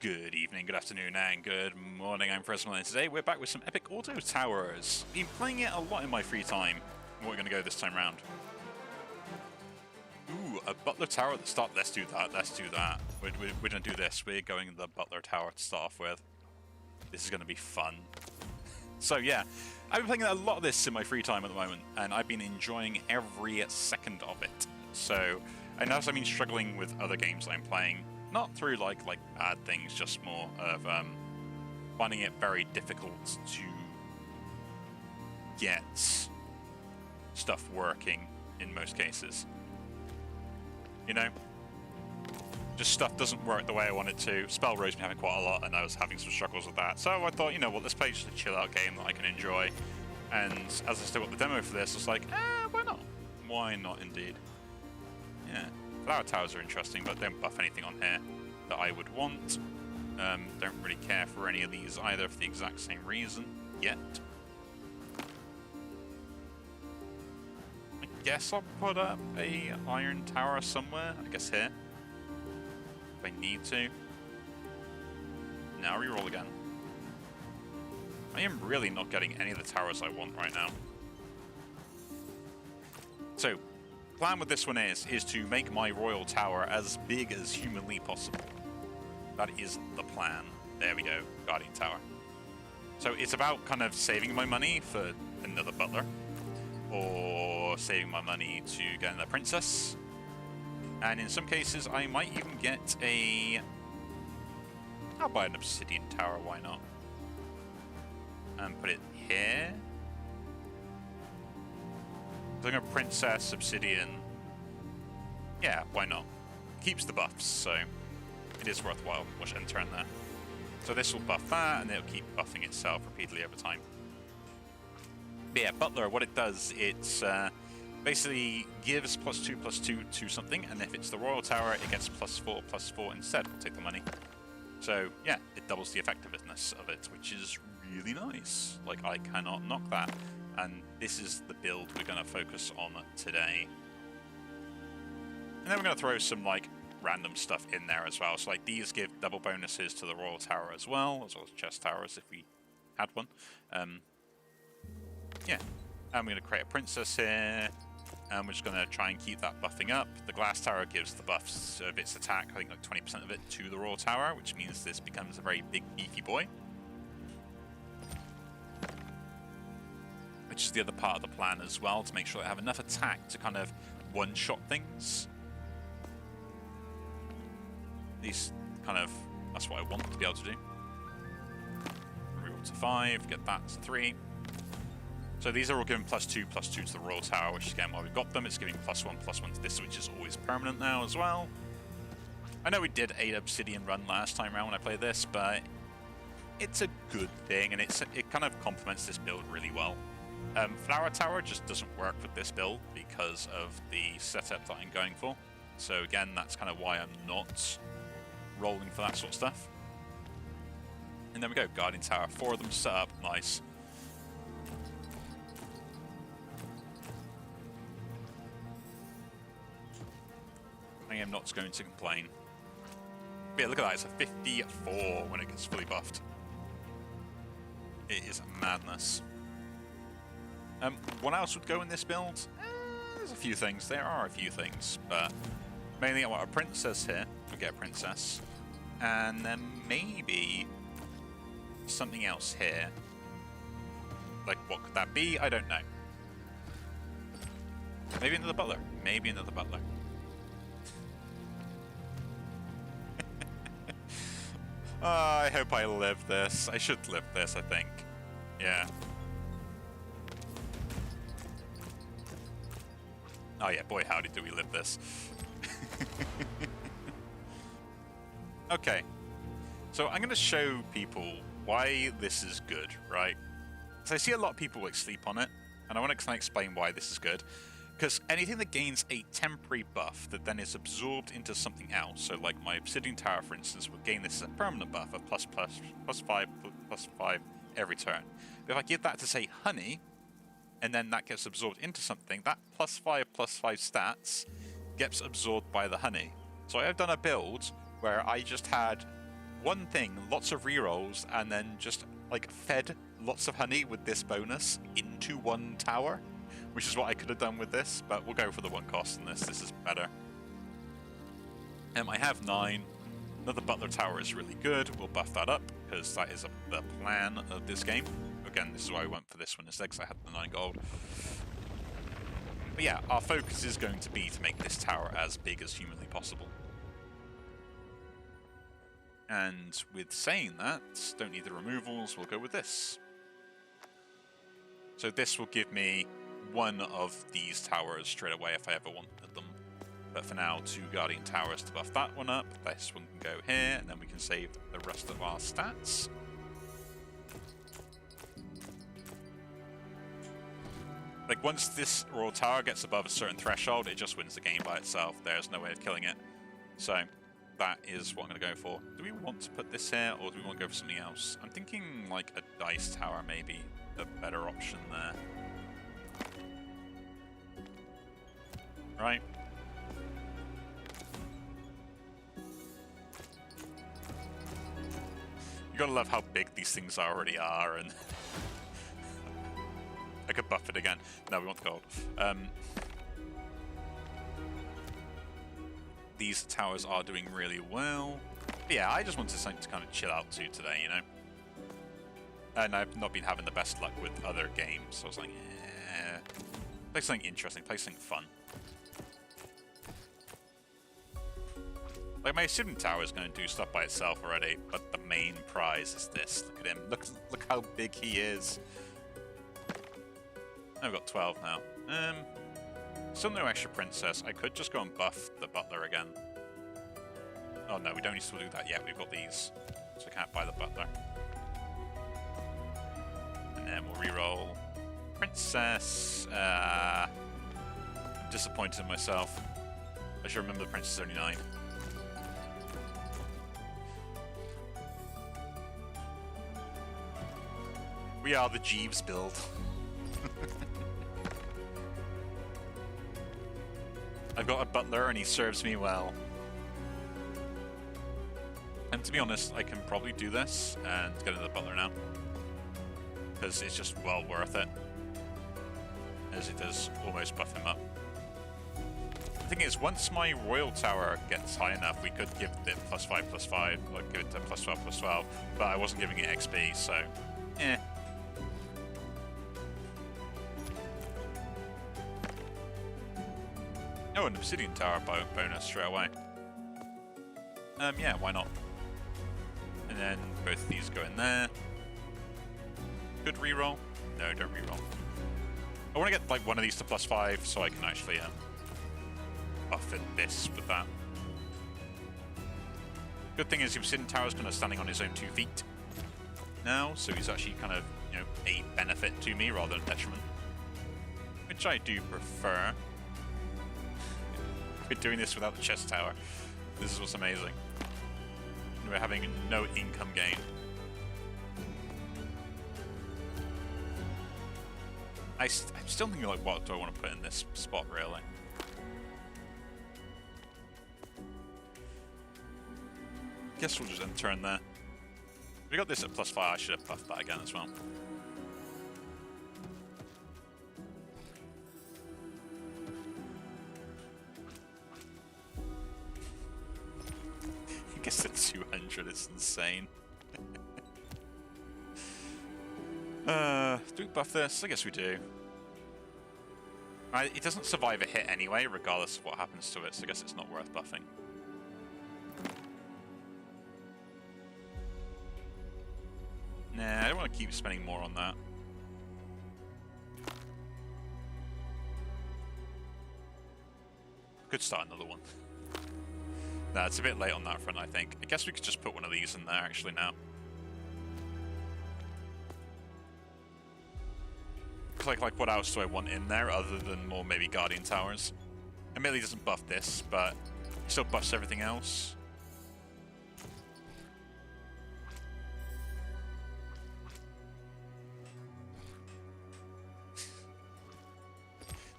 Good evening, good afternoon, and good morning. I'm Fresnel, and today we're back with some Epic Auto Towers. Been playing it a lot in my free time. We're going to go this time round. Ooh, a Butler Tower at the start. Let's do that. Let's do that. We're going to do this. We're going the Butler Tower to start off with. This is going to be fun. So yeah, I've been playing a lot of this in my free time at the moment, and I've been enjoying every second of it. So I know I've been struggling with other games that I'm playing. Not through like bad things, just more of finding it very difficult to get stuff working in most cases. You know? Just stuff doesn't work the way I want it to. Spell Rose been having quite a lot, and I was having some struggles with that. So I thought, you know what, let's play just a chill out game that I can enjoy. And as I still got the demo for this, I was like, why not? Why not indeed? Yeah. Flower towers are interesting, but don't buff anything on here that I would want. Don't really care for any of these either for the exact same reason yet. I guess I'll put up a iron tower somewhere. I guess here. If I need to. Now reroll again. I am really not getting any of the towers I want right now. So, plan with this one is to make my royal tower as big as humanly possible. That is the plan. There we go, Guardian Tower. So it's about kind of saving my money for another butler, or saving my money to get another princess. And in some cases, I might even get a... I'll buy an obsidian tower, why not? And put it here. I'm a princess, obsidian. Yeah, why not? Keeps the buffs, so it is worthwhile. Watch enter in there. So this will buff that, and it'll keep buffing itself repeatedly over time. But yeah, Butler, what it does, it's basically gives +2/+2 to something, and if it's the Royal Tower, it gets +4/+4 instead. We'll take the money. So yeah, it doubles the effectiveness of it, which is really nice. Like, I cannot knock that. And this is the build we're going to focus on today. And then we're going to throw some, like, random stuff in there as well. So, like, these give double bonuses to the Royal Tower as well as chest towers if we had one. Yeah. And we're going to create a princess here. And we're just going to try and keep that buffing up. The Glass Tower gives the buffs of its attack, I think like 20% of it, to the Royal Tower, which means this becomes a very big, beefy boy. Which is the other part of the plan as well, to make sure I have enough attack to kind of one-shot things. At least, kind of, that's what I want to be able to do. Reroll to 5, get that to 3. So these are all giving +2/+2 to the Royal Tower, which is again why we've got them. It's giving +1/+1 to this, which is always permanent now as well. I know we did a obsidian run last time around when I played this, but it's a good thing, and it kind of complements this build really well. Flower Tower just doesn't work with this build because of the setup that I'm going for. So again, that's kind of why I'm not rolling for that sort of stuff. And there we go, Guardian Tower. 4 of them set up, nice. I am not going to complain. But yeah, look at that, it's a 54 when it gets fully buffed. It is madness. What else would go in this build? There's a few things. There are a few things, but mainly I want a princess here. We'll get a princess. And then maybe something else here. Like, what could that be? I don't know. Maybe another butler. Maybe another butler. I hope I live this. I should live this, I think. Yeah. Oh yeah, boy howdy do we live this. Okay, so I'm going to show people why this is good, right? So I see a lot of people like sleep on it, and I want to kind of explain why this is good. Because anything that gains a temporary buff that then is absorbed into something else, so like my Obsidian Tower, for instance, would gain this as a permanent buff of +5/+5 every turn. But if I give that to, say, honey, and then that gets absorbed into something, that +5/+5 stats gets absorbed by the honey. So I have done a build where I just had one thing, lots of rerolls, and then just like fed lots of honey with this bonus into one tower, which is what I could have done with this, but we'll go for the one cost in this. This is better. I have 9. Another Butler Tower is really good. We'll buff that up, because that is the plan of this game. Again, this is why I went for this one instead, because I had the 9 gold. But yeah, our focus is going to be to make this tower as big as humanly possible. And with saying that, don't need the removals, we'll go with this. So this will give me one of these towers straight away if I ever wanted them. But for now, 2 Guardian Towers to buff that one up. This one can go here, and then we can save the rest of our stats. Like, once this Royal Tower gets above a certain threshold, it just wins the game by itself. There's no way of killing it. So, that is what I'm going to go for. Do we want to put this here, or do we want to go for something else? I'm thinking, like, a Dice Tower maybe a better option there. Right? You gotta love how big these things already are, and I could buff it again. No, we want the gold. These towers are doing really well. But yeah, I just wanted something to kind of chill out to today, you know? And I've not been having the best luck with other games, so I was like, eh. Play something interesting, play something fun. Like, my Obsidian Tower is going to do stuff by itself already, but the main prize is this. Look at him. Look how big he is. I've got 12 now. Still no extra princess. I could just go and buff the butler again. Oh no, we don't need to do that yet. We've got these, so I can't buy the butler. And then we'll reroll princess. I'm disappointed in myself. I should remember the princess is only 9. We are the Jeeves build. I've got a butler and he serves me well. And to be honest, I can probably do this and get into the butler now. Because it's just well worth it. As it does almost buff him up. The thing is, once my Royal Tower gets high enough, we could give it +5/+5, or give it to +12/+12, but I wasn't giving it XP, so eh. Oh, an Obsidian Tower bonus straight away. Yeah, why not? And then both of these go in there. Good reroll. No, don't reroll. I want to get like one of these to +5 so I can actually buff in this with that. Good thing is the Obsidian Tower is kind of standing on his own 2 feet now, so he's actually kind of, you know, a benefit to me rather than detriment, which I do prefer. We're doing this without the chest tower. This is what's amazing. We're having no income gain. I'm still thinking, like, what do I want to put in this spot, really? Guess we'll just turn there. We got this at +5. I should have buffed that again as well. I guess at 200, it's insane. Do we buff this? I guess we do. It doesn't survive a hit anyway, regardless of what happens to it, so I guess it's not worth buffing. Nah, I don't want to keep spending more on that. Could start another one. Nah, it's a bit late on that front, I think. I guess we could just put one of these in there, actually, now. Like, what else do I want in there, other than more, maybe, Guardian Towers? Admittedly, doesn't buff this, but it still buffs everything else.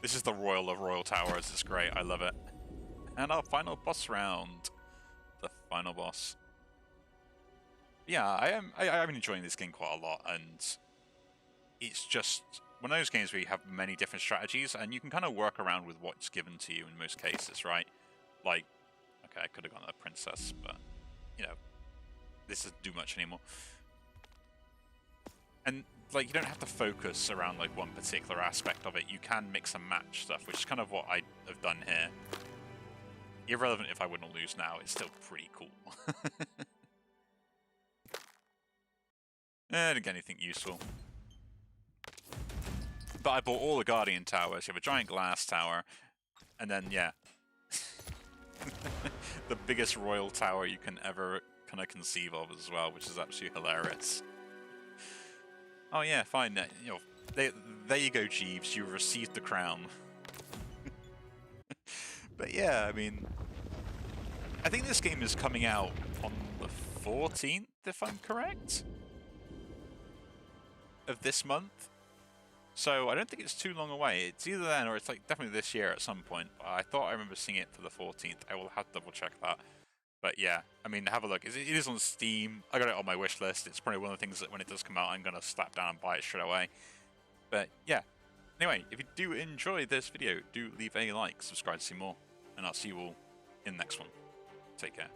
This is the Royal of Royal Towers. It's great. I love it. And our final boss round. The final boss. Yeah, I'm enjoying this game quite a lot, and it's just one of those games where you have many different strategies, and you can kind of work around with what's given to you in most cases, right? Like, okay, I could have gone a princess, but you know, this doesn't do much anymore. And like, you don't have to focus around like one particular aspect of it. You can mix and match stuff, which is kind of what I have done here. Irrelevant if I win or lose now, it's still pretty cool. I didn't get anything useful. But I bought all the Guardian Towers. You have a giant glass tower, and then, yeah. The biggest royal tower you can ever kind of conceive of as well, which is absolutely hilarious. Oh yeah, fine. You know, there you go, Jeeves. You received the crown. But yeah, I mean, I think this game is coming out on the 14th, if I'm correct, of this month. So I don't think it's too long away. It's either then or it's like definitely this year at some point. But I thought I remember seeing it for the 14th. I will have to double check that. But yeah, I mean, have a look. It is on Steam. I got it on my wish list. It's probably one of the things that when it does come out, I'm going to slap down and buy it straight away. But yeah. Anyway, if you do enjoy this video, do leave a like, subscribe to see more, and I'll see you all in the next one. Take care.